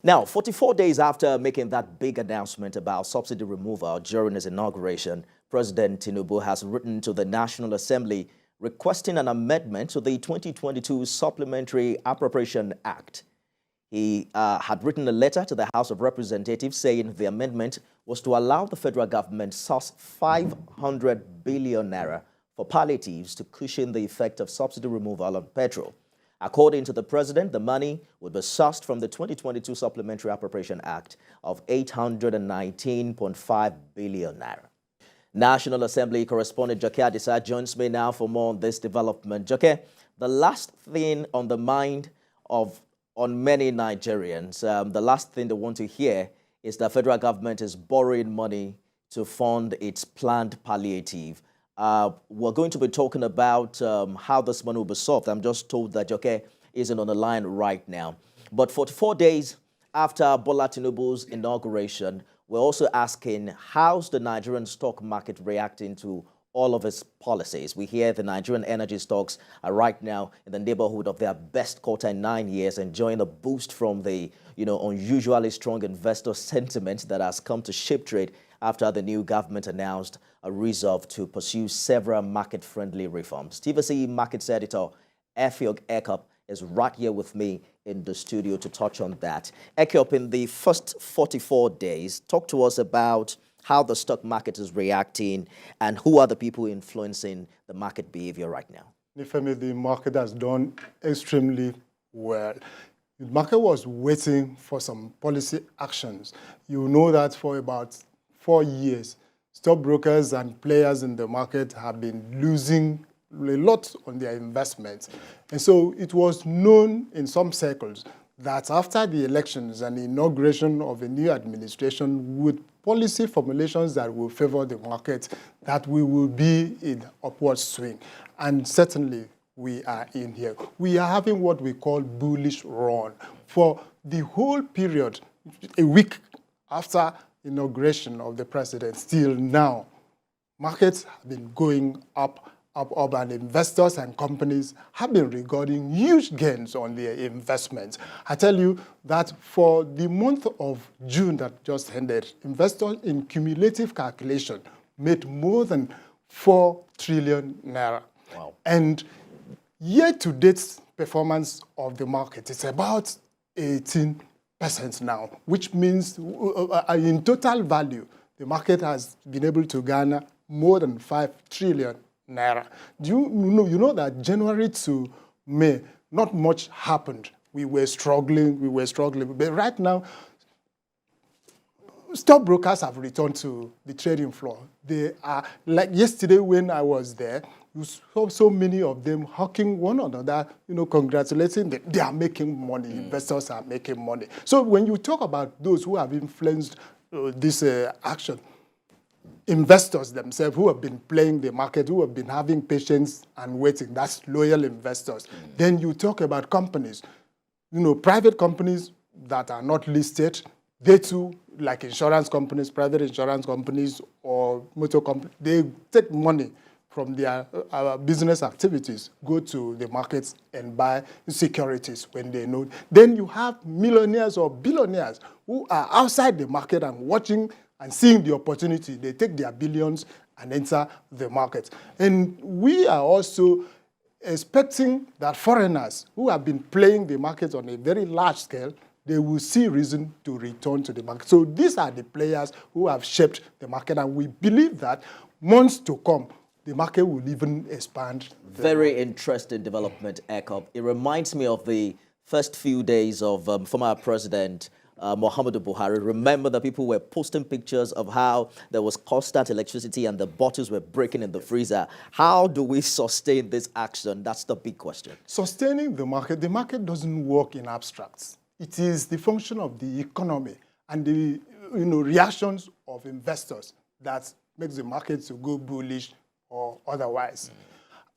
Now, 44 days after making that big announcement about subsidy removal during his inauguration, President Tinubu has written to the National Assembly requesting an amendment to the 2022 Supplementary Appropriation Act. He had written a letter to the House of Representatives saying the amendment was to allow the federal government source 500 billion naira for palliatives to cushion the effect of subsidy removal on petrol. According to the president, the money would be sourced from the 2022 Supplementary Appropriation Act of 819.5 billion naira. National Assembly correspondent Joke Adisa joins me now for more on this development. Joke, the last thing on the mind on many Nigerians, the last thing they want to hear is the federal government is borrowing money to fund its planned palliative. We're going to be talking about how this money will be solved. I'm just told that Joke isn't on the line right now. But 44 days after Bola Tinubu's inauguration, we're also asking, how's the Nigerian stock market reacting to all of its policies? We hear the Nigerian energy stocks are right now in the neighborhood of their best quarter in 9 years, enjoying a boost from the unusually strong investor sentiment that has come to shape trade after the new government announced a resolve to pursue several market-friendly reforms. TVC Markets Editor Efiog Ekop is right here with me in the studio to touch on that. Ekop, in the first 44 days, talk to us about how the stock market is reacting and who are the people influencing the market behavior right now. Nifemi, the market has done extremely well. The market was waiting for some policy actions. You know that for about 4 years, stockbrokers and players in the market have been losing a lot on their investments. And so it was known in some circles that after the elections and the inauguration of a new administration with policy formulations that will favor the market, that we will be in upward swing. And certainly we are in here. We are having what we call bullish run. For the whole period, a week after inauguration of the president, still now, markets have been going up, and investors and companies have been recording huge gains on their investments. I tell you that for the month of June that just ended, investors in cumulative calculation made more than 4 trillion naira. Wow. And year-to-date performance of the market is about 18% now, which means in total value, the market has been able to garner more than 5 trillion naira. You know that January to May, not much happened. We were struggling. But right now, stockbrokers have returned to the trading floor. They are, like yesterday when I was there, you saw so many of them hugging one another, congratulating them. They are making money. Investors are making money. So when you talk about those who have influenced this action, investors themselves who have been playing the market, who have been having patience and waiting, that's loyal investors. Then you talk about companies, private companies that are not listed, they too, like insurance companies, private insurance companies or motor companies, they take money from their business activities, go to the markets and buy securities when they know. Then you have millionaires or billionaires who are outside the market and watching and seeing the opportunity. They take their billions and enter the market. And we are also expecting that foreigners who have been playing the market on a very large scale, they will see reason to return to the market. So these are the players who have shaped the market, and we believe that months to come, the market will even expand. Very interesting development, Ekop. It reminds me of the first few days of former President Muhammadu Buhari. Remember that people were posting pictures of how there was constant electricity and the bottles were breaking in the freezer. How do we sustain this action? That's the big question. Sustaining the market doesn't work in abstracts. It is the function of the economy and the reactions of investors that makes the market to go bullish or otherwise.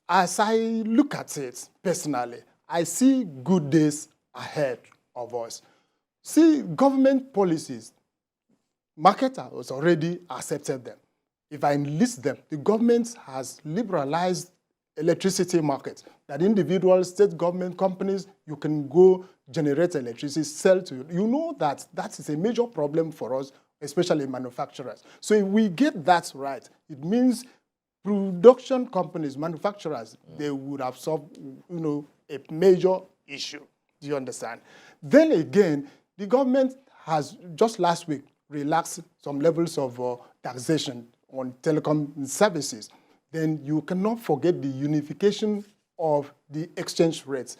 As I look at it personally, I see good days ahead of us. See, government policies, market has already accepted them. If I list them, the government has liberalized electricity market, that individual state government companies, you can go generate electricity, sell to you. You know that that is a major problem for us, especially manufacturers. So if we get that right, it means production companies, manufacturers, they would have solved, a major issue. Do you understand? Then again, the government has just last week relaxed some levels of taxation on telecom services. Then you cannot forget the unification of the exchange rates.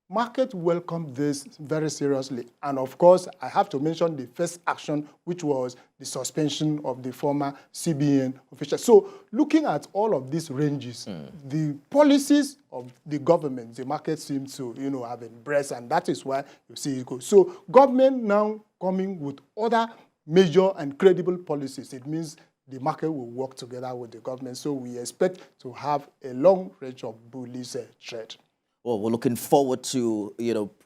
Market welcomed this very seriously. And of course, I have to mention the first action, which was the suspension of the former CBN official. So looking at all of these ranges, the policies of the government, the market seems to, have embraced, and that is why you see it go. So government now coming with other major and credible policies, it means the market will work together with the government. So we expect to have a long range of bullish trade. Well, we're looking forward to,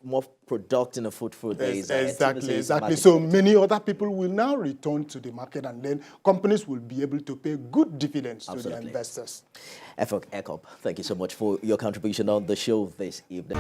more productive and fruitful days. Exactly. So many other people will now return to the market, and then companies will be able to pay good dividends to their investors. Efok Ekop, thank you so much for your contribution on the show this evening.